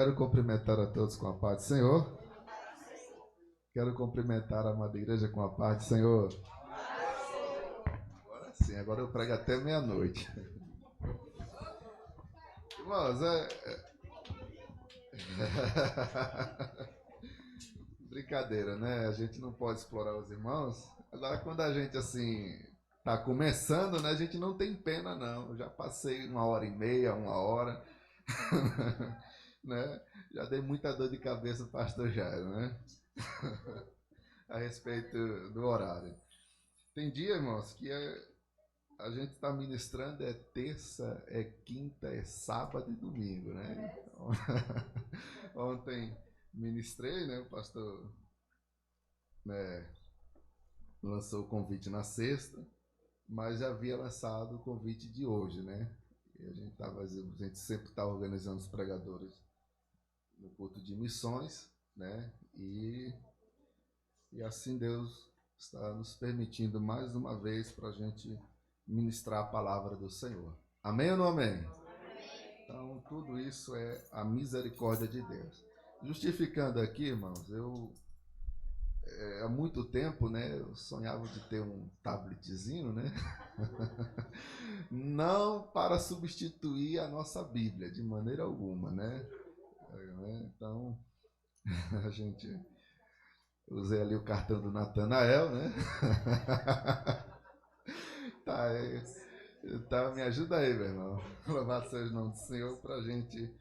Quero cumprimentar a todos com a paz do Senhor. Quero cumprimentar a amada igreja com a paz do Senhor. Agora sim, agora eu prego até meia-noite. Irmãos, brincadeira, né? A gente não pode explorar os irmãos. Agora, quando a gente, assim, tá começando, né? A gente não tem pena, não. Eu já passei 1h30, 1 hora, né? Já dei muita dor de cabeça ao pastor Jairo, né? A respeito do horário. Tem dia, irmãos, que a gente está ministrando terça, quinta, sábado e domingo, né? Ontem ministrei, né? O pastor, né, lançou o convite na sexta, mas já havia lançado o convite de hoje, né? E a gente sempre está organizando os pregadores no culto de missões, né? E assim Deus está nos permitindo mais uma vez para a gente ministrar a palavra do Senhor. Amém ou não amém? Então, tudo isso é a misericórdia de Deus. Justificando aqui, irmãos, há muito tempo, né, eu sonhava de ter um tabletzinho, né? Não para substituir a nossa Bíblia, de maneira alguma, né? Então, a gente usei ali o cartão do Natanael, né? Tá, me ajuda aí, meu irmão. Louvado seja o nome do Senhor para a gente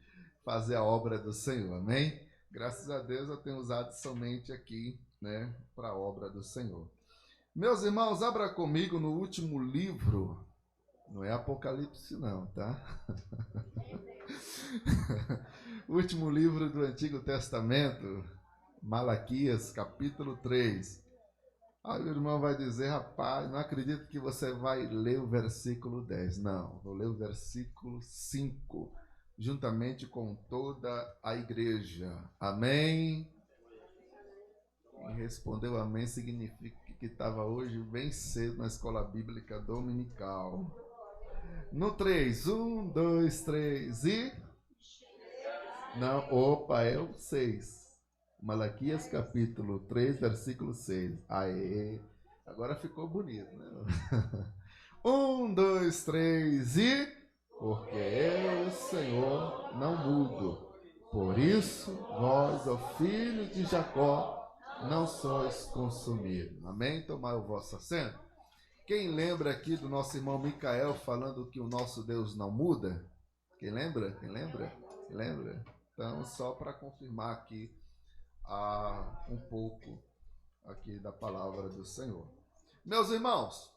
fazer a obra do Senhor, amém? Graças a Deus eu tenho usado somente aqui, né, para a obra do Senhor. Meus irmãos, abra comigo no último livro, não é Apocalipse não, tá? O último livro do Antigo Testamento, Malaquias, capítulo 3. Aí o irmão vai dizer, rapaz, não acredito que você vai ler o versículo 10. Não, vou ler o versículo 5, juntamente com toda a igreja. Amém? Quem respondeu amém significa que estava hoje bem cedo na escola bíblica dominical. No 3, 1, 2, 3 e... Não, opa, é o 6. Malaquias capítulo 3, versículo 6. Aê, agora ficou bonito, né? 1, 2, 3 e... Porque eu, o Senhor, não mudo. Por isso, vós, ó filhos de Jacó, não sois consumidos. Amém? Tomai o vosso assento. Quem lembra aqui do nosso irmão Micael falando que o nosso Deus não muda? Quem lembra? Quem lembra? Lembra? Então, só para confirmar aqui um pouco aqui da palavra do Senhor. Meus irmãos,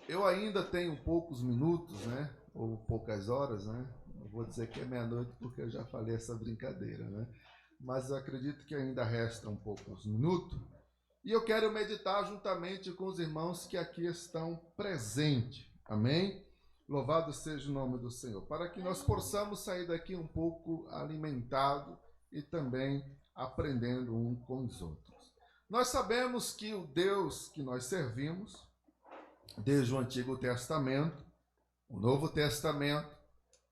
eu ainda tenho poucos minutos, né? Ou poucas horas, né? Não vou dizer que é meia-noite porque eu já falei essa brincadeira, né? Mas eu acredito que ainda restam poucos minutos. E eu quero meditar juntamente com os irmãos que aqui estão presentes. Amém? Louvado seja o nome do Senhor. Para que nós possamos sair daqui um pouco alimentados e também aprendendo um com os outros. Nós sabemos que o Deus que nós servimos, desde o Antigo Testamento, o Novo Testamento,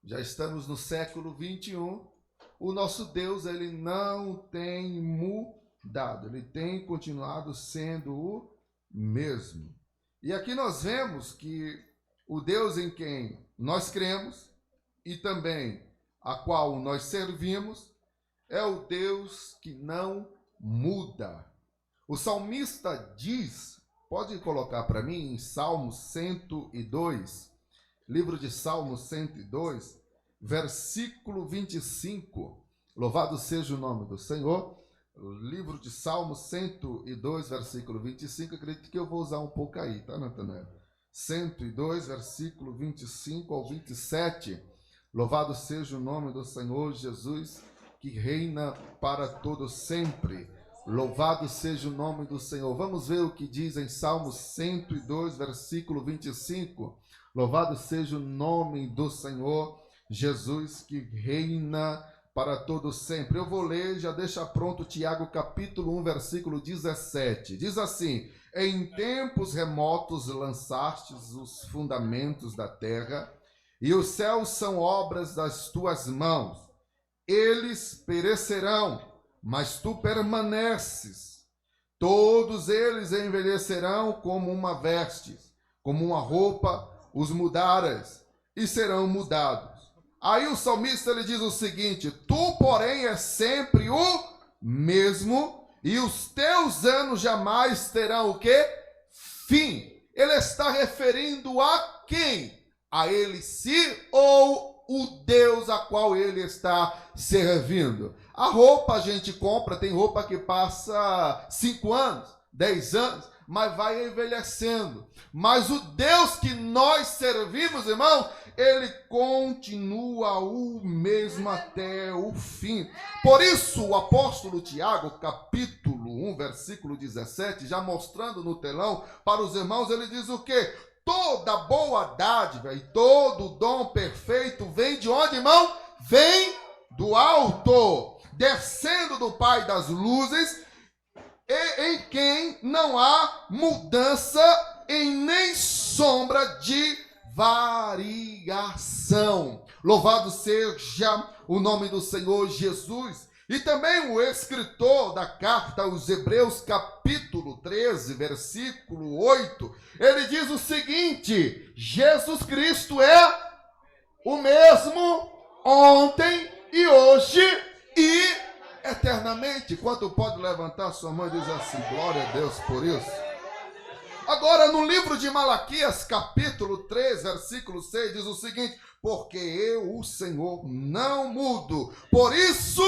já estamos no século 21, o nosso Deus, ele não tem mudado, ele tem continuado sendo o mesmo. E aqui nós vemos que o Deus em quem nós cremos e também a qual nós servimos é o Deus que não muda. O salmista diz, pode colocar para mim em Salmo 102, livro de Salmo 102, versículo 25. Louvado seja o nome do Senhor. Livro de Salmo 102, versículo 25. Acredito que eu vou usar um pouco aí, tá, Natanael? 102, versículo 25 ao 27. Louvado seja o nome do Senhor Jesus, que reina para todo sempre. Louvado seja o nome do Senhor. Vamos ver o que diz em Salmo 102, versículo 25. Louvado seja o nome do Senhor Jesus, que reina para todo sempre. Eu vou ler, já deixa pronto Tiago capítulo 1, versículo 17. Diz assim: em tempos remotos lançastes os fundamentos da terra, e os céus são obras das tuas mãos. eles perecerão, mas tu permaneces. Todos eles envelhecerão como uma veste, como uma roupa os mudaras, e serão mudados. Aí o salmista ele diz o seguinte: tu, porém, és sempre o mesmo, e os teus anos jamais terão o quê? Fim. Ele está referindo a quem? A ele si ou o Deus a qual ele está servindo? A roupa a gente compra, tem roupa que passa 5 anos, 10 anos, mas vai envelhecendo. Mas o Deus que nós servimos, irmão, ele continua o mesmo até o fim. Por isso, o apóstolo Tiago, capítulo 1, versículo 17, já mostrando no telão para os irmãos, ele diz o quê? Toda boa dádiva e todo dom perfeito vem de onde, irmão? Vem do alto, descendo do Pai das luzes, e em quem não há mudança e nem sombra de variação. Louvado seja o nome do Senhor Jesus. E também o escritor da carta aos Hebreus, capítulo 13, versículo 8, ele diz o seguinte: Jesus Cristo é o mesmo ontem e hoje e eternamente. Quanto pode levantar sua mão e dizer assim: glória a Deus por isso? Agora, no livro de Malaquias, capítulo 3, versículo 6, diz o seguinte: porque eu, o Senhor, não mudo, por isso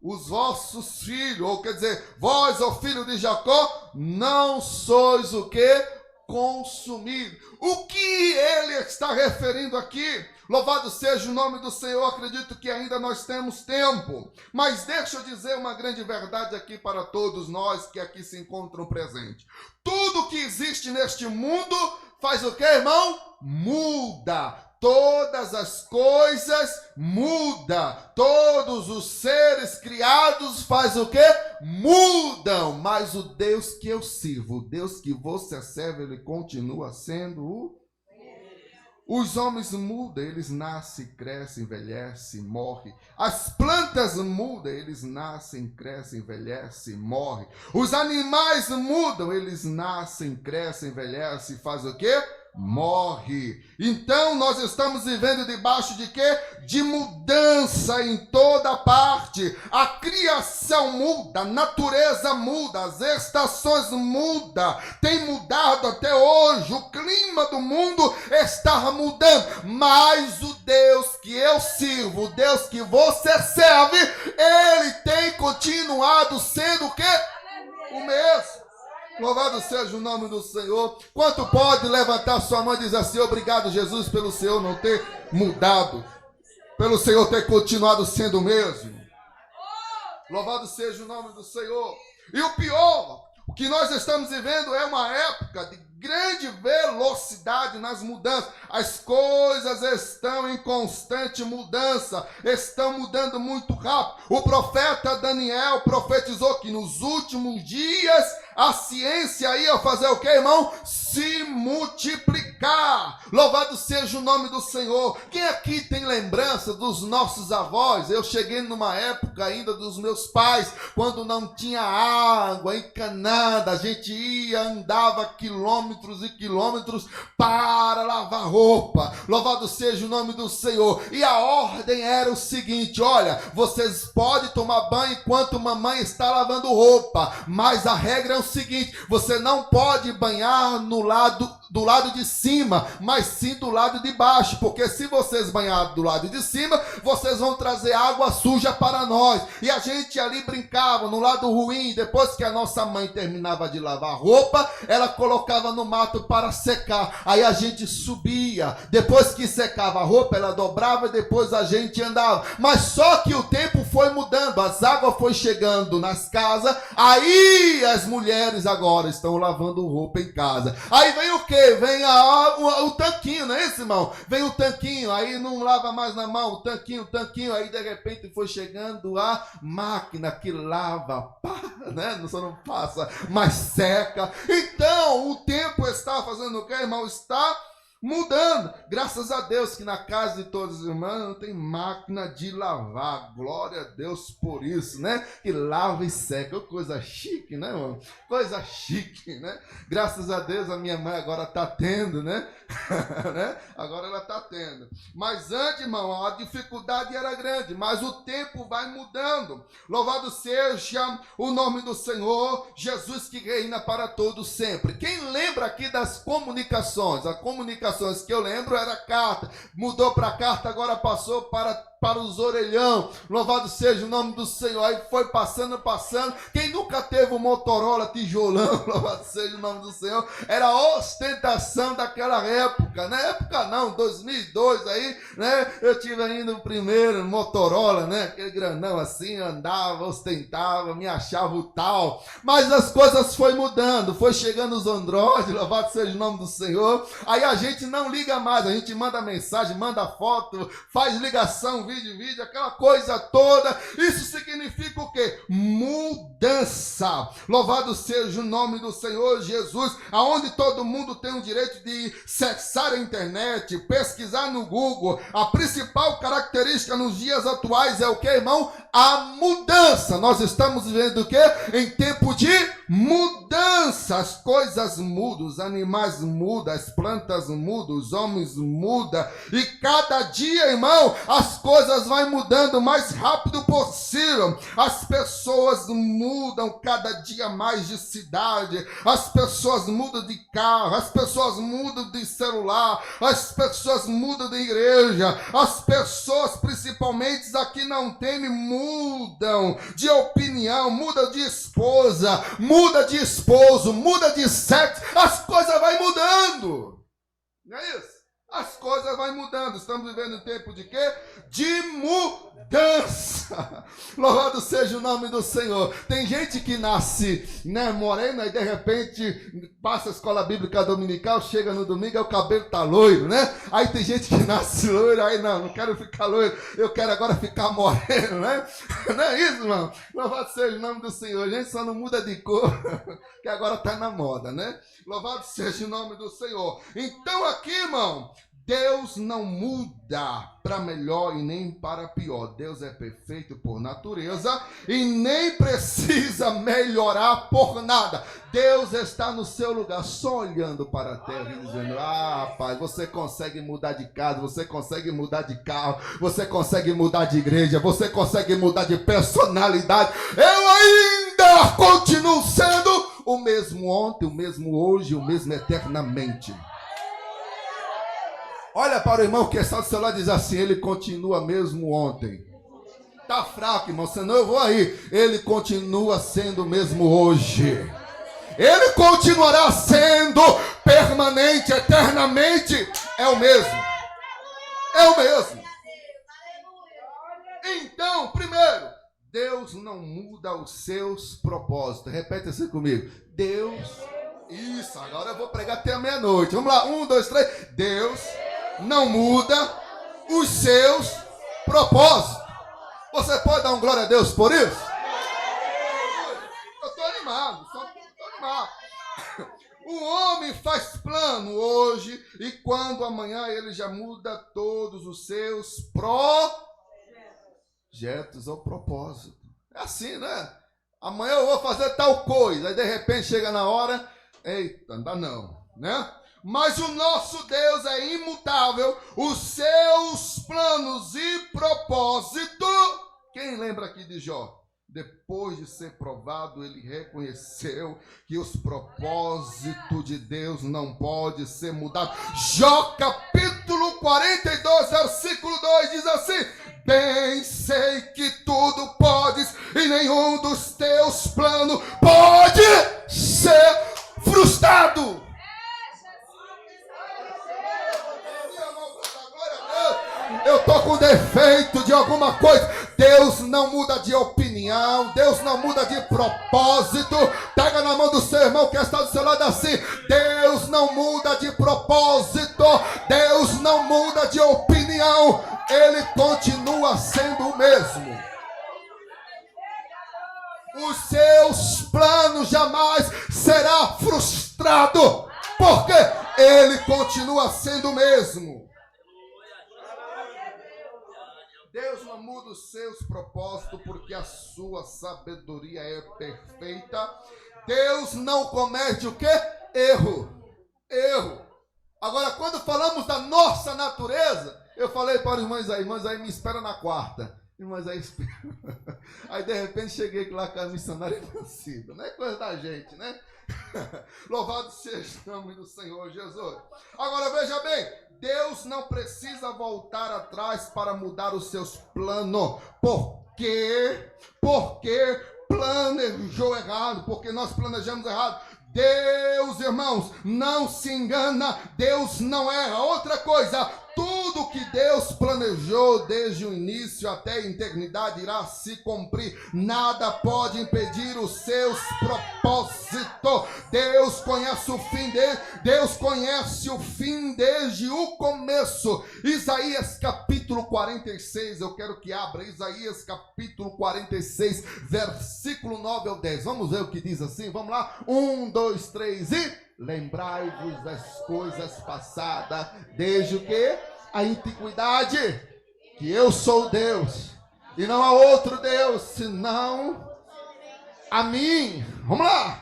os vossos filhos, ou quer dizer, vós, ó filho de Jacó, não sois o quê? Consumido. O que ele está referindo aqui? Louvado seja o nome do Senhor. Acredito que ainda nós temos tempo, mas deixa eu dizer uma grande verdade aqui para todos nós que aqui se encontram presentes. Tudo que existe neste mundo faz o que, irmão? Muda. Todas as coisas mudam. Todos os seres criados faz o quê? Mudam. Mas o Deus que eu sirvo, o Deus que você serve, ele continua sendo o... Os homens mudam, eles nascem, crescem, envelhecem, morrem. As plantas mudam, eles nascem, crescem, envelhecem, morrem. Os animais mudam, eles nascem, crescem, envelhecem, fazem o quê? Morre. Então nós estamos vivendo debaixo de quê? De mudança em toda parte. A criação muda, a natureza muda, as estações mudam. Tem mudado até hoje, o clima do mundo está mudando. Mas o Deus que eu sirvo, o Deus que você serve, ele tem continuado sendo o quê? O mesmo. Louvado seja o nome do Senhor. Quanto pode levantar sua mão e dizer assim: obrigado, Jesus, pelo Senhor não ter mudado, pelo Senhor ter continuado sendo o mesmo. Louvado seja o nome do Senhor. E o pior, o que nós estamos vivendo é uma época de grande velocidade nas mudanças. As coisas estão em constante mudança, estão mudando muito rápido. O profeta Daniel profetizou que nos últimos dias a ciência ia fazer o que, irmão? Se multiplicar. Louvado seja o nome do Senhor. Quem aqui tem lembrança dos nossos avós? Eu cheguei numa época ainda dos meus pais, quando não tinha água encanada, a gente ia, andava quilômetros e quilômetros para lavar roupa. Louvado seja o nome do Senhor. E a ordem era o seguinte: olha, vocês podem tomar banho enquanto mamãe está lavando roupa, mas a regra é o seguinte: você não pode banhar do lado de cima, mas sim do lado de baixo, porque se vocês banharem do lado de cima, vocês vão trazer água suja para nós. E a gente ali brincava no lado ruim. Depois que a nossa mãe terminava de lavar roupa, ela colocava no mato para secar. Aí a gente subia, depois que secava a roupa, ela dobrava e depois a gente andava. Mas só que o tempo foi mudando, as águas foi chegando nas casas, aí as mulheres agora estão lavando roupa em casa. Aí vem o quê? Vem o tanquinho, não é isso, irmão? Vem o tanquinho, aí não lava mais na mão, o tanquinho, aí de repente foi chegando a máquina que lava, pá, né? Só não passa, mas seca. Então o tempo está fazendo o quê, irmão? Está Mudando. Graças a Deus que na casa de todos os irmãos não tem máquina de lavar. Glória a Deus por isso, né? Que lava e seca. Coisa chique, né, irmão? Coisa chique, né? Graças a Deus a minha mãe agora está tendo, né? Né? Agora ela está tendo. Mas antes, irmão, a dificuldade era grande. Mas o tempo vai mudando. Louvado seja o nome do Senhor, Jesus que reina para todos sempre. Quem lembra aqui das comunicações? A comunicações que eu lembro era carta, mudou para carta, agora passou para os orelhão. Louvado seja o nome do Senhor. Aí foi passando. Quem nunca teve um Motorola tijolão, louvado seja o nome do Senhor, era a ostentação daquela época, né? Época não, 2002 aí, né? Eu tive ainda o primeiro Motorola, né? Aquele grandão assim, andava, ostentava, me achava o tal. Mas as coisas foi mudando, foi chegando os Android, louvado seja o nome do Senhor. Aí a gente não liga mais, a gente manda mensagem, manda foto, faz ligação, vídeo, aquela coisa toda. Isso significa o quê? Mudança. Louvado seja o nome do Senhor Jesus, aonde todo mundo tem o direito de acessar a internet, pesquisar no Google. A principal característica nos dias atuais é o que, irmão? A mudança. Nós estamos vivendo o quê? Em tempo de mudança. As coisas mudam, os animais mudam, as plantas mudam, os homens mudam. E cada dia, irmão, as coisas vão mudando o mais rápido possível. As pessoas mudam cada dia mais de cidade. As pessoas mudam de carro. As pessoas mudam de celular. As pessoas mudam de igreja. As pessoas, principalmente aqui não tem, mudam de opinião, muda de esposa, muda de esposo, muda de sexo. As coisas vão mudando. Não é isso? As coisas vão mudando. Estamos vivendo um tempo de quê? De mudança. Louvado seja o nome do Senhor. Tem gente que nasce, né, morena e de repente passa a escola bíblica dominical, chega no domingo e o cabelo tá loiro, né? Aí tem gente que nasce loiro, aí não quero ficar loiro, eu quero agora ficar moreno, né? Não é isso, irmão? Louvado seja o nome do Senhor. A gente só não muda de cor, que agora tá na moda, né? Louvado seja o nome do Senhor. Então aqui, irmão, Deus não muda para melhor e nem para pior. Deus é perfeito por natureza e nem precisa melhorar por nada. Deus está no seu lugar, só olhando para a terra e dizendo: ah, Pai, você consegue mudar de casa, você consegue mudar de carro, você consegue mudar de igreja, você consegue mudar de personalidade. Eu ainda continuo sendo o mesmo ontem, o mesmo hoje, o mesmo eternamente. Olha para o irmão que está do seu lado e diz assim: ele continua mesmo ontem. Está fraco, irmão, senão eu vou aí. Ele continua sendo mesmo hoje. Ele continuará sendo permanente, eternamente. É o mesmo. É o mesmo. Então, primeiro, Deus não muda os seus propósitos. Repete assim comigo. Deus... Isso, agora eu vou pregar até a meia-noite. Vamos lá, 1, 2, 3. Deus não muda os seus propósitos. Você pode dar um glória a Deus por isso? Eu estou animado, O homem faz plano hoje e quando amanhã ele já muda todos os seus projetos ou propósitos. É assim, né? Amanhã eu vou fazer tal coisa, aí de repente chega na hora, eita, não dá não, né? Mas o nosso Deus é imutável, os seus planos e propósito. Quem lembra aqui de Jó? Depois de ser provado, ele reconheceu que os propósitos de Deus não podem ser mudados. Jó capítulo 42, versículo 2 diz assim: bem sei que tudo podes e nenhum dos teus planos pode ser frustrado. Eu estou com defeito de alguma coisa. Deus não muda de opinião. Deus não muda de propósito. Pega na mão do seu irmão que está do seu lado assim: Deus não muda de propósito. Deus não muda de opinião. Ele continua sendo o mesmo. Os seus planos jamais serão frustrados. Porque Ele continua sendo o mesmo. Deus não muda os seus propósitos porque a sua sabedoria é perfeita. Deus não comete o quê? Erro. Agora, quando falamos da nossa natureza, eu falei para os irmãos aí me espera na quarta. Irmãs aí espera. Aí de repente cheguei lá com a missionária nascida. Não é coisa da gente, né? Louvado seja o nome do Senhor Jesus. Agora veja bem, Deus não precisa voltar atrás para mudar os seus planos. Por quê? Porque planejou errado, porque nós planejamos errado. Deus, irmãos, não se engana, Deus não erra. Outra coisa, tudo que Deus planejou desde o início até a eternidade irá se cumprir. Nada pode impedir os seus propósitos. Deus conhece o fim dele. Deus conhece o fim desde o começo. Isaías capítulo 46, eu quero que abra Isaías capítulo 46, versículo 9 ao 10. Vamos ver o que diz assim? Vamos lá? 1, 2, 3 e... Lembrai-vos das coisas passadas, desde o que? A antiguidade, que eu sou Deus, e não há outro Deus, senão a mim. Vamos lá.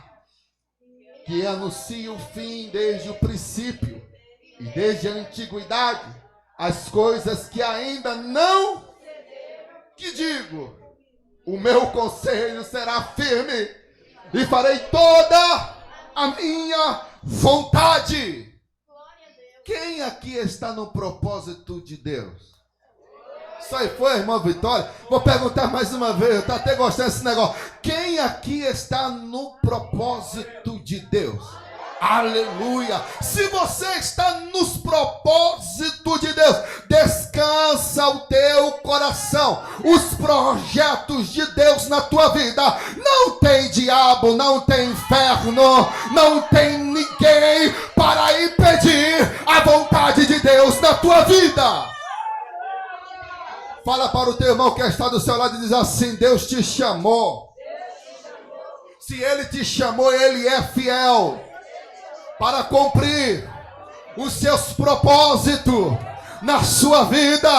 Que anuncia o fim desde o princípio, e desde a antiguidade, as coisas que ainda não, que digo, o meu conselho será firme, e farei toda a minha vontade. Quem aqui está no propósito de Deus? Isso aí foi, irmã Vitória? Vou perguntar mais uma vez, eu estou até gostando desse negócio. Quem aqui está no propósito de Deus? Aleluia! Se você está nos propósitos de Deus, descansa o teu coração. Os projetos de Deus na tua vida, não tem diabo, não tem inferno, não tem ninguém para impedir a vontade de Deus na tua vida. Fala para o teu irmão que está do seu lado e diz assim: Deus te chamou. Se Ele te chamou, Ele é fiel para cumprir os seus propósitos na sua vida.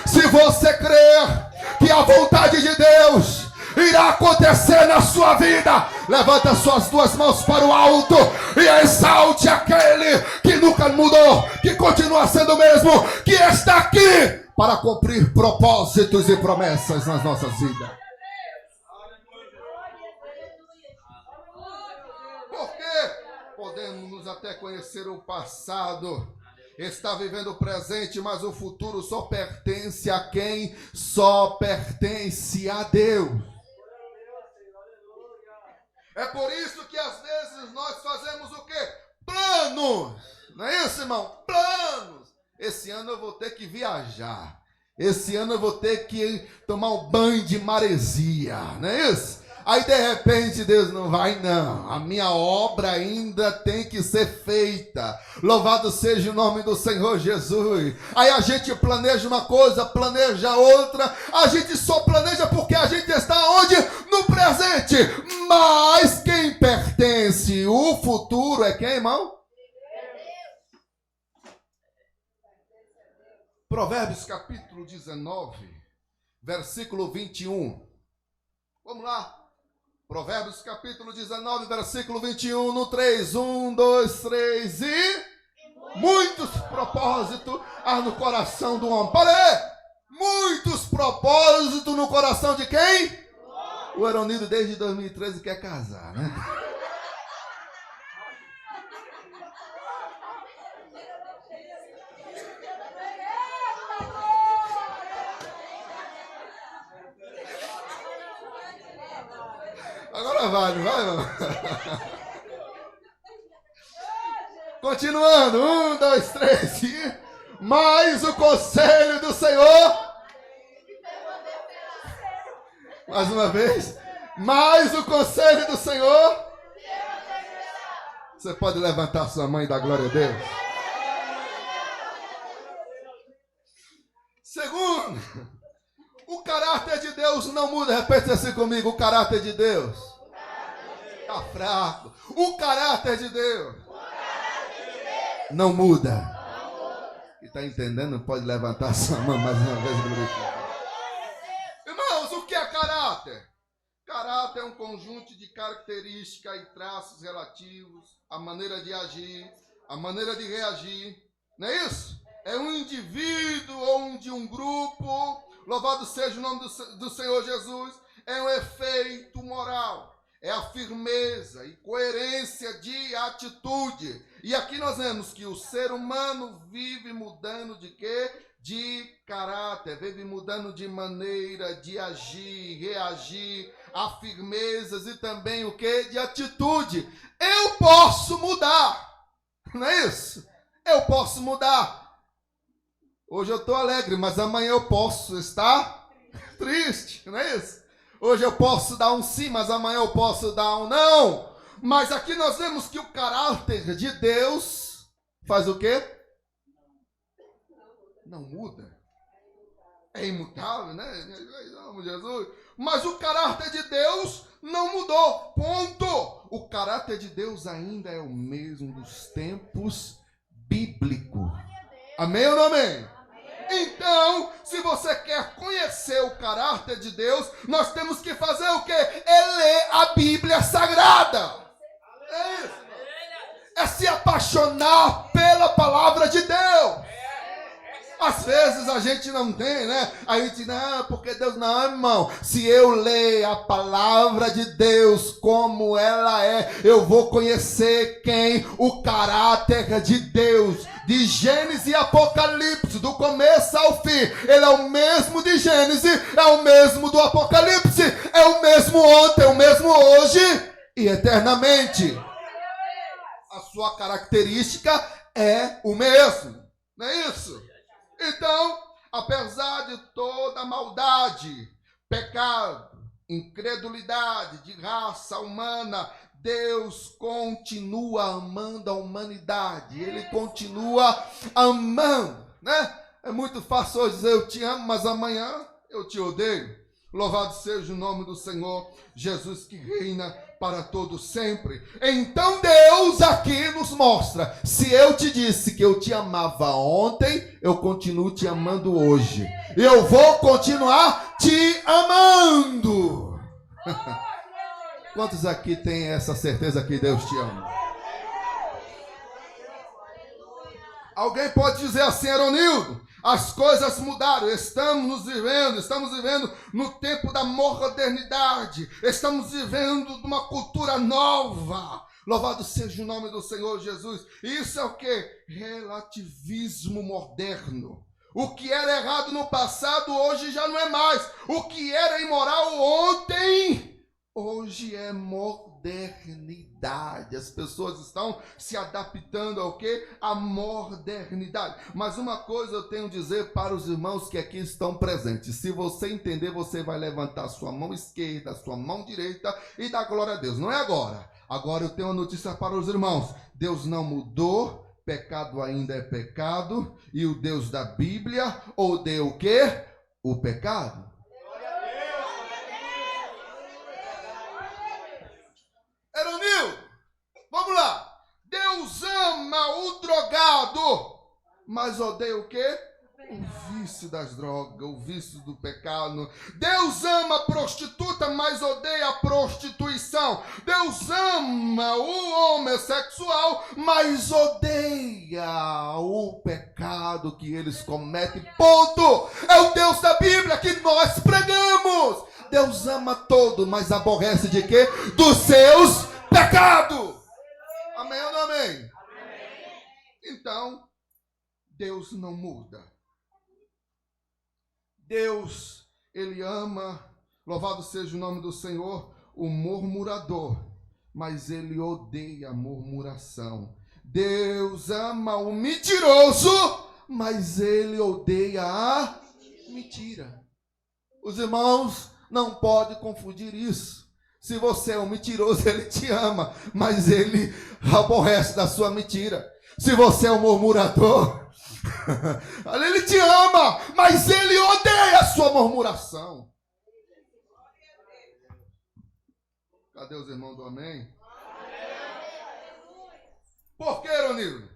Se você crer que a vontade de Deus irá acontecer na sua vida, levanta suas duas mãos para o alto e exalte aquele que nunca mudou, que continua sendo o mesmo, que está aqui para cumprir propósitos e promessas nas nossas vidas. Podemos até conhecer o passado, está vivendo o presente, mas o futuro só pertence a quem? Só pertence a Deus. É por isso que às vezes nós fazemos o quê? Planos. Não é isso, irmão? Planos. Esse ano eu vou ter que viajar. Esse ano eu vou ter que tomar um banho de maresia. Não é isso? Aí de repente Deus não vai, não. A minha obra ainda tem que ser feita. Louvado seja o nome do Senhor Jesus. Aí a gente planeja uma coisa, planeja outra. A gente só planeja porque a gente está onde? No presente. Mas quem pertence o futuro é quem, irmão? Provérbios capítulo 19, versículo 21. Vamos lá. Provérbios capítulo 19, versículo 21, no 3, 1, 2, 3 e... Muitos propósitos há no coração do homem. Para aí! Muitos propósitos no coração de quem? O Eronido desde 2013 quer casar, né? Agora vai, não vai, irmão? Continuando, 1, 2, 3 e... Mais o conselho do Senhor. Mais uma vez. Mais o conselho do Senhor. Você pode levantar sua mão e dar glória a Deus. Segundo, o caráter de Deus não muda. Repete assim comigo: o caráter de Deus está fraco. O caráter de Deus não muda. E está entendendo? Pode levantar sua mão mais uma vez. Irmãos, o que é caráter? Caráter é um conjunto de características e traços relativos à maneira de agir, à maneira de reagir. Não é isso? É um indivíduo ou de um grupo. Louvado seja o nome do Senhor Jesus. É um efeito moral. É a firmeza e coerência de atitude. E aqui nós vemos que o ser humano vive mudando de quê? De caráter, vive mudando de maneira de agir, reagir a firmezas e também o quê? De atitude. Eu posso mudar, não é isso? Eu posso mudar. Hoje eu estou alegre, mas amanhã eu posso estar triste, não é isso? Hoje eu posso dar um sim, mas amanhã eu posso dar um não. Mas aqui nós vemos que o caráter de Deus faz o quê? Não muda. É imutável, né? Jesus. Mas o caráter de Deus não mudou. Ponto. O caráter de Deus ainda é o mesmo dos tempos bíblicos. Amém ou não amém? Então, se você quer conhecer o caráter de Deus, nós temos que fazer o quê? É ler a Bíblia Sagrada. É isso. É se apaixonar pela palavra de Deus. Às vezes a gente não tem, né? A gente não, porque Deus não, irmão. Se eu ler a palavra de Deus como ela é, eu vou conhecer quem? O caráter de Deus. De Gênesis e Apocalipse, do começo ao fim. Ele é o mesmo de Gênesis, é o mesmo do Apocalipse, é o mesmo ontem, é o mesmo hoje e eternamente. A sua característica é o mesmo. Não é isso? Então, apesar de toda maldade, pecado, incredulidade de raça humana, Deus continua amando a humanidade. Ele continua amando, né? É muito fácil hoje dizer eu te amo, mas amanhã eu te odeio. Louvado seja o nome do Senhor Jesus que reina para todo sempre. Então Deus aqui nos mostra, se eu te disse que eu te amava ontem, eu continuo te amando hoje. Eu vou continuar te amando. Quantos aqui têm essa certeza que Deus te ama? Alguém pode dizer assim, Aronildo, as coisas mudaram, estamos vivendo no tempo da modernidade, estamos vivendo uma cultura nova. Louvado seja o nome do Senhor Jesus. Isso é o que? Relativismo moderno. O que era errado no passado, hoje já não é mais. O que era imoral ontem, hoje é modernidade. As pessoas estão se adaptando ao quê? À modernidade. Mas uma coisa eu tenho a dizer para os irmãos que aqui estão presentes. Se você entender, você vai levantar sua mão esquerda, sua mão direita e dar glória a Deus. Não é agora. Agora eu tenho uma notícia para os irmãos. Deus não mudou. Pecado ainda é pecado. E o Deus da Bíblia odeia o quê? O pecado. Aronildo, vamos lá. Deus ama o drogado, mas odeia o quê? O vício das drogas, o vício do pecado. Deus ama a prostituta, mas odeia a prostituição. Deus ama o homossexual, mas odeia o pecado que eles cometem. Ponto! É o Deus da Bíblia que nós pregamos. Deus ama todo, mas aborrece de quê? Dos seus pecados. Amém ou não amém? Amém? Então, Deus não muda. Deus, Ele ama, louvado seja o nome do Senhor, o murmurador, mas Ele odeia a murmuração. Deus ama o mentiroso, mas Ele odeia a mentira. Os irmãos não podem confundir isso. Se você é um mentiroso, Ele te ama, mas Ele aborrece da sua mentira. Se você é um murmurador, Ele te ama, mas Ele odeia a sua murmuração. Cadê os irmãos do amém? Por que, Ronildo?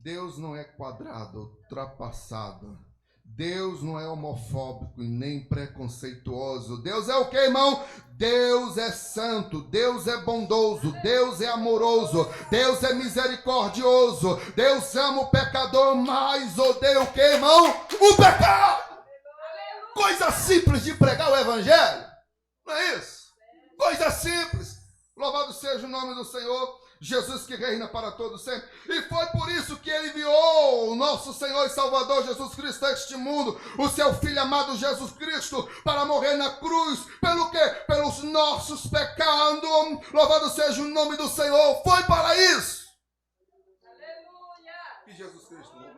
Deus não é quadrado, ultrapassado. Deus não é homofóbico e nem preconceituoso. Deus é o que, irmão? Deus é santo, Deus é bondoso, Deus é amoroso, Deus é misericordioso. Deus ama o pecador, mas odeia o que, irmão? O pecado. Coisa simples de pregar o evangelho. Não é isso? Coisa simples. Louvado seja o nome do Senhor Jesus, que reina para todos sempre. E foi por isso que ele enviou o nosso Senhor e Salvador Jesus Cristo a este mundo, o seu Filho amado Jesus Cristo, para morrer na cruz. Pelo quê? Pelos nossos pecados. Louvado seja o nome do Senhor. Foi para isso. Aleluia. Que Jesus Cristo morreu.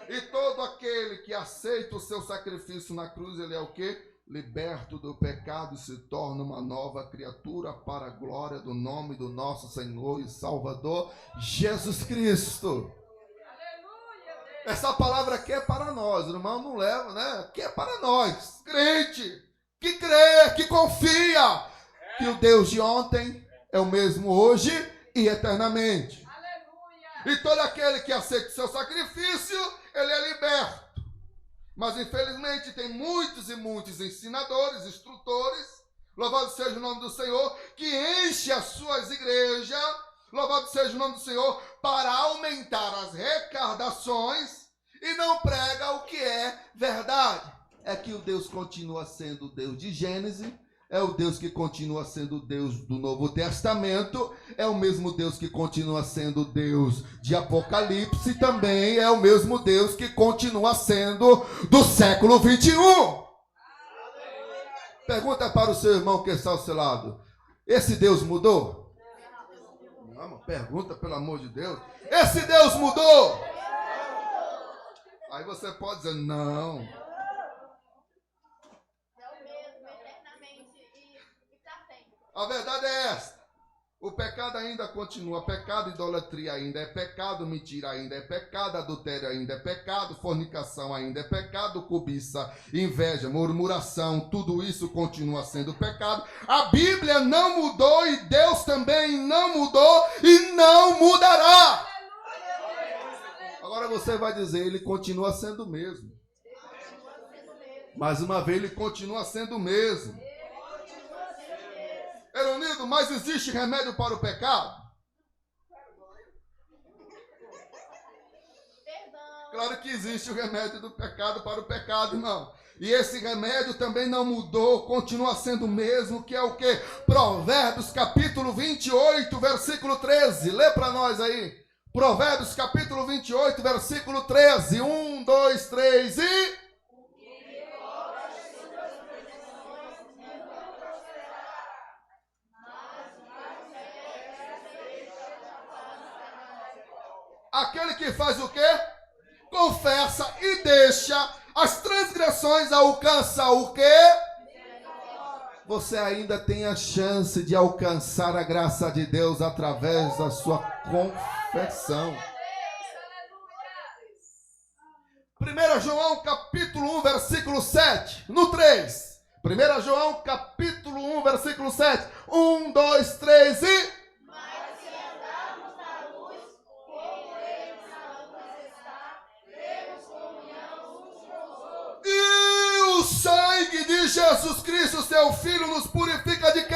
E todo aquele que aceita o seu sacrifício na cruz, ele é o quê? Liberto do pecado, se torna uma nova criatura para a glória do nome do nosso Senhor e Salvador Jesus Cristo. Aleluia. Essa palavra aqui é para nós, irmão, não leva, né? Aqui é para nós, crente, que crê, que confia que o Deus de ontem é o mesmo hoje e eternamente. Aleluia. E todo aquele que aceita o seu sacrifício, ele é liberto. Mas infelizmente tem muitos e muitos ensinadores, instrutores, louvado seja o nome do Senhor, que enche as suas igrejas, louvado seja o nome do Senhor, para aumentar as recardações e não prega o que é verdade. É que o Deus continua sendo o Deus de Gênesis, é o Deus que continua sendo o Deus do Novo Testamento, é o mesmo Deus que continua sendo o Deus de Apocalipse, e também é o mesmo Deus que continua sendo do século 21. Pergunta para o seu irmão que está ao seu lado: esse Deus mudou? Não, pergunta, pelo amor de Deus. Esse Deus mudou? Aí você pode dizer, não. A verdade é esta: o pecado ainda continua, pecado, idolatria ainda é pecado, mentira ainda é pecado, adultério ainda é pecado, fornicação ainda é pecado, cobiça, inveja, murmuração, tudo isso continua sendo pecado. A Bíblia não mudou e Deus também não mudou e não mudará. Agora você vai dizer, ele continua sendo o mesmo. Mais uma vez, ele continua sendo o mesmo. Eronildo, mas existe remédio para o pecado? Claro que existe o remédio do pecado para o pecado, irmão. E esse remédio também não mudou, continua sendo o mesmo, que é o quê? Provérbios capítulo 28, versículo 13. Lê para nós aí. Provérbios capítulo 28, versículo 13. 1, 2, 3 e... Aquele que faz o quê? Confessa e deixa as transgressões, alcança o quê? Você ainda tem a chance de alcançar a graça de Deus através da sua confissão. 1 João capítulo 1, versículo 7. No 3. 1 João capítulo 1, versículo 7. 1, 2, 3 e... E o sangue de Jesus Cristo, seu Filho, nos purifica de quê?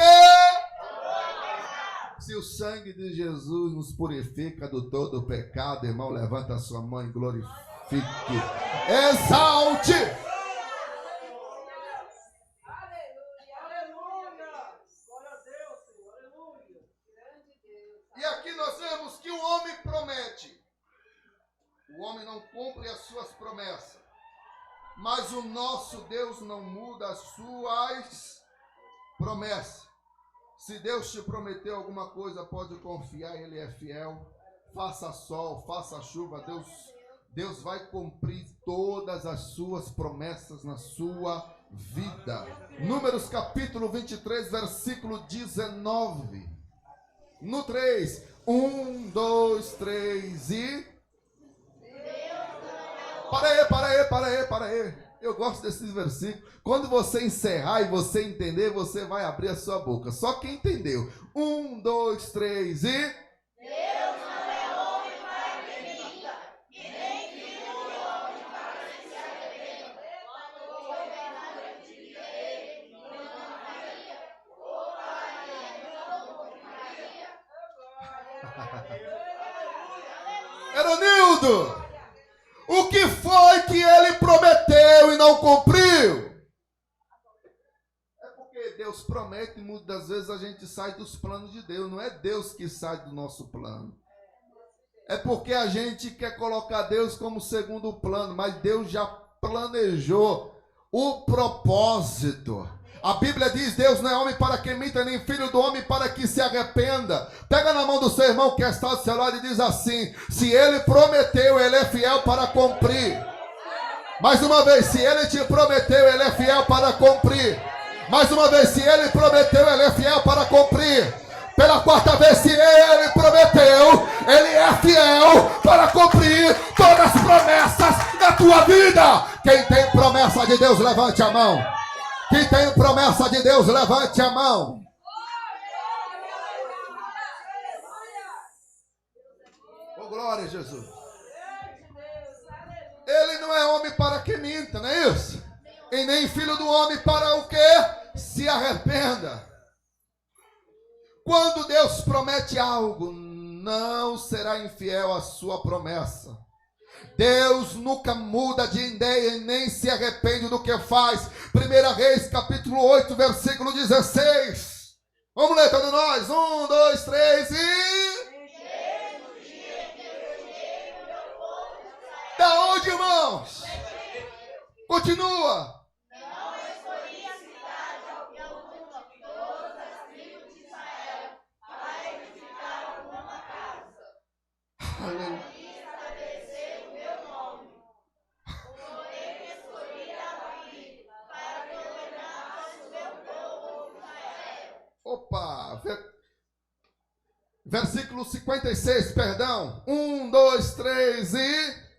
Se o sangue de Jesus nos purifica do todo pecado, irmão, levanta a sua mão e glorifique. Exalte. E aqui nós vemos que o homem promete. O homem não cumpre as suas promessas. Mas o nosso Deus não muda as suas promessas. Se Deus te prometeu alguma coisa, pode confiar, Ele é fiel. Faça sol, faça chuva, Deus vai cumprir todas as suas promessas na sua vida. Números capítulo 23, versículo 19. No 3, 1, 2, 3 e... Para aí. Eu gosto desses versículos. Quando você encerrar e você entender, você vai abrir a sua boca. Só quem entendeu. 1, 2, 3 e... Deus não é homem para que minta, Eronildo, o que foi que ele prometeu e não cumpriu? É porque Deus promete e muitas das vezes a gente sai dos planos de Deus. Não é Deus que sai do nosso plano. É porque a gente quer colocar Deus como segundo plano, mas Deus já planejou o propósito. A Bíblia diz: Deus não é homem para que minta, nem filho do homem para que se arrependa. Pega na mão do seu irmão que está do seu lado e diz assim: se ele prometeu, ele é fiel para cumprir. Mais uma vez, se ele te prometeu, ele é fiel para cumprir. Mais uma vez, se ele prometeu, ele é fiel para cumprir. Pela quarta vez, se ele prometeu, ele é fiel para cumprir todas as promessas da tua vida. Quem tem promessa de Deus, levante a mão. Quem tem promessa de Deus, levante a mão. Oh, glória a Jesus. Ele não é homem para que minta, não é isso? E nem filho do homem para o que se arrependa. Quando Deus promete algo, não será infiel à sua promessa. Deus nunca muda de ideia e nem se arrepende do que faz. 1 Reis, capítulo 8, versículo 16. Vamos ler todos nós. 1, 2, 3 e... Da onde, irmãos? Continua. Aleluia. Opa! Versículo 56, perdão. 1, 2, 3 e...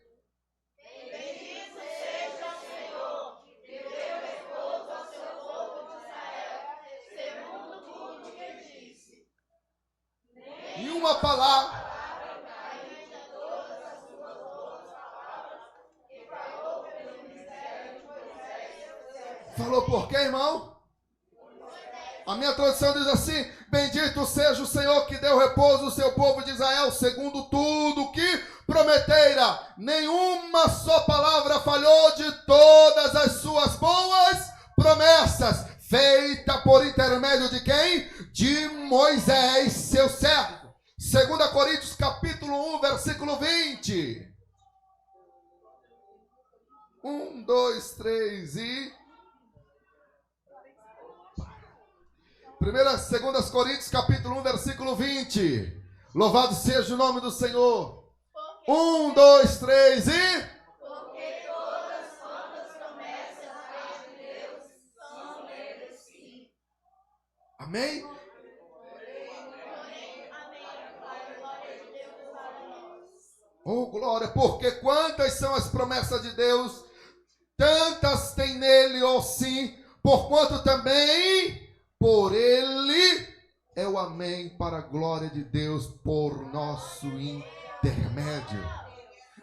Bendito seja o Senhor, que deu repouso ao seu povo de Israel, segundo tudo que disse. Nenhuma palavra. Falou por quê, irmão? A minha tradução diz assim: bendito seja o Senhor que deu repouso ao seu povo de Israel, segundo tudo que prometera. Nenhuma só palavra falhou de todas as suas boas promessas, feita por intermédio de quem? De Moisés, seu servo. 2 Coríntios capítulo 1, versículo 20. 1, 2, 3 e... 2 Coríntios capítulo 1, versículo 20. Louvado seja o nome do Senhor. 1, 2, 3 e... Porque todas quantas promessas de Deus são dele sim. Amém? Oh, glória, porque quantas são as promessas de Deus, tantas tem nele, ou sim, porquanto também... Por ele é o amém para a glória de Deus por nosso intermédio.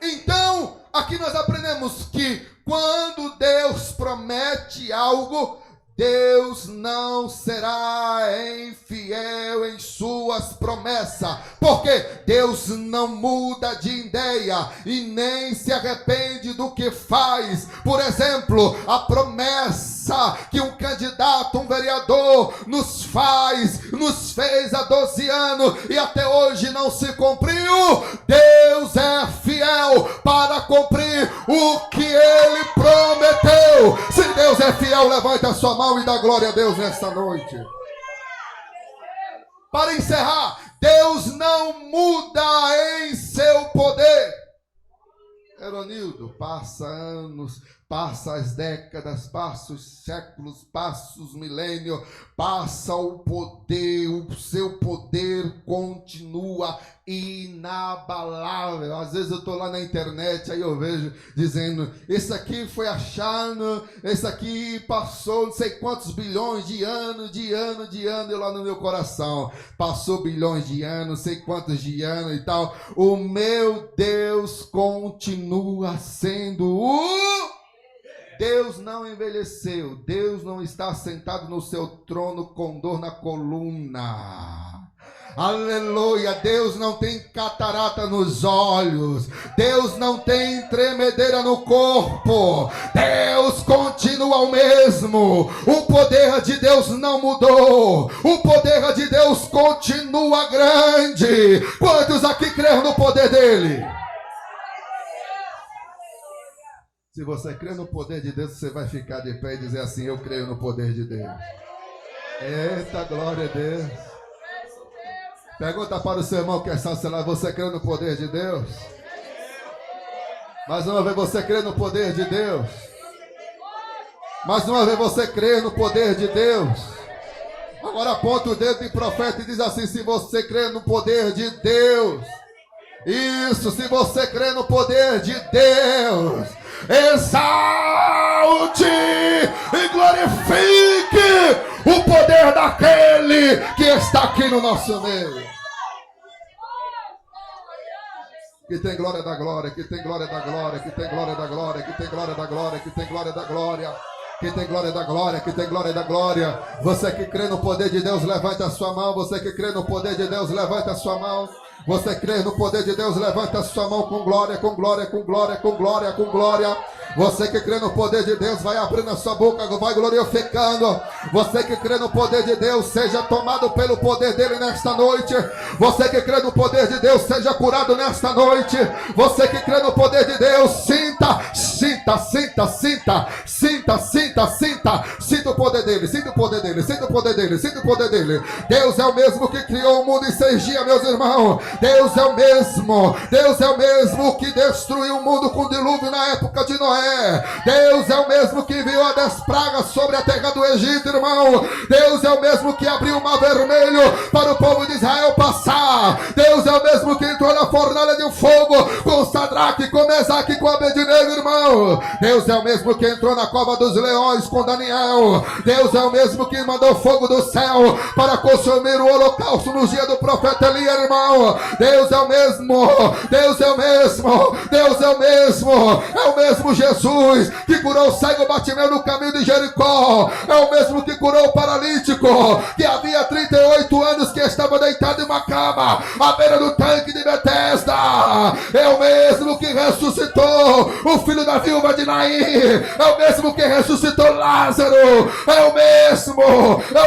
Então, aqui nós aprendemos que quando Deus promete algo, Deus não será infiel em suas promessas, porque Deus não muda de ideia e nem se arrepende do que faz. Por exemplo, a promessa que um candidato, um vereador nos fez há 12 anos e até hoje não se cumpriu. Deus é fiel para cumprir o que ele prometeu. Se Deus é fiel, levante a sua mão e dá glória a Deus nesta noite. Para encerrar, Deus não muda em seu poder. Eronildo, passa anos, passa as décadas, passa os séculos, passa os milênios, passa o poder, o seu poder continua inabalável. Às vezes eu estou lá na internet, aí eu vejo dizendo, esse aqui foi achado, esse aqui passou não sei quantos bilhões de anos, eu lá no meu coração, passou bilhões de anos, não sei quantos de anos e tal. O meu Deus continua sendo o... Deus não envelheceu, Deus não está sentado no seu trono com dor na coluna. Aleluia. Deus não tem catarata nos olhos. Deus não tem tremedeira no corpo. Deus continua o mesmo. O poder de Deus não mudou. O poder de Deus continua grande. Quantos aqui creem no poder dele? Se você crê no poder de Deus, você vai ficar de pé e dizer assim: eu creio no poder de Deus. Eita, glória a Deus. Pergunta para o seu irmão que está ao seu lado: você crê no poder de Deus? Mais uma vez, você crê no poder de Deus? Mais uma vez, você crê no poder de Deus? Agora aponta o dedo de profeta e diz assim: se você crê no poder de Deus. Isso, se você crê no poder de Deus, exalte e glorifique o poder daquele que está aqui no nosso meio. Que tem glória da glória, que tem glória da glória, que tem glória da glória, que tem glória da glória, que tem glória da glória, que tem glória da glória, que tem glória da glória. Você que crê no poder de Deus, levanta a sua mão. Você que crê no poder de Deus, levanta a sua mão. Você crê no poder de Deus, levanta a sua mão com glória, com glória, com glória, com glória, com glória. Você que crê no poder de Deus, vai abrindo a sua boca, vai glorificando. Você que crê no poder de Deus, seja tomado pelo poder dele nesta noite. Você que crê no poder de Deus, seja curado nesta noite. Você que crê no poder de Deus, sinta, sinta, sinta, sinta, sinta, sinta, sinta, sinta o poder dele, sinta o poder dele, sinta o poder dele, sinta o poder dele. Deus é o mesmo que criou o mundo em 6 dias, meus irmãos. Deus é o mesmo que destruiu o mundo com dilúvio na época de Noé. Deus é o mesmo que enviou a 10 pragas sobre a terra do Egito, irmão. Deus é o mesmo que abriu o mar vermelho para o povo de Israel passar. Deus é o mesmo que entrou na fornalha de um fogo com Sadraque, com Mesaque e com Abednego, irmão. Deus é o mesmo que entrou na cova dos leões com Daniel. Deus é o mesmo que mandou fogo do céu para consumir o holocausto no dia do profeta Elias, irmão. Deus é o mesmo, Deus é o mesmo, Deus é o mesmo. É o mesmo Jesus que curou o cego Bartimeu no caminho de Jericó. É o mesmo que curou o paralítico que havia 38 anos que estava deitado em uma cama à beira do tanque de Betesda. É o mesmo que ressuscitou o filho da viúva de Naim. É o mesmo que ressuscitou Lázaro. É o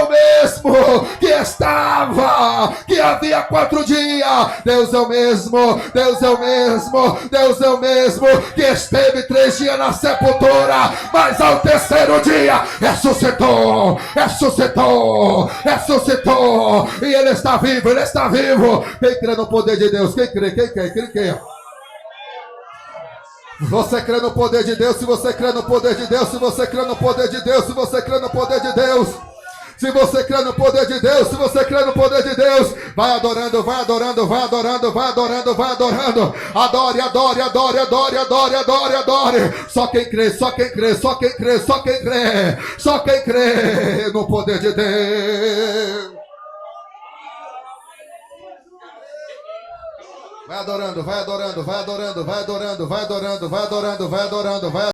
mesmo que estava, que havia 4 dias. Deus é o mesmo, Deus é o mesmo, Deus é o mesmo que esteve 3 dias na sepultura, mas ao 3º dia ressuscitou, ressuscitou, e ele está vivo, ele está vivo. Quem crê no poder de Deus? Quem crê? Quem crê? Você crê no poder de Deus? Se você crê no poder de Deus, se você crê no poder de Deus, se você crê no poder de Deus, se você crê no poder de Deus, se você crê no poder de Deus, vai adorando, vai adorando, vai adorando, vai adorando, vai adorando. Adore, adore, adore, adore, adore, adore, adore. Só quem crê, só quem crê, só quem crê, só quem crê, só quem crê no poder de Deus. Vai adorando, vai adorando, vai adorando, vai adorando, vai adorando, vai adorando, vai adorando, vai adorando.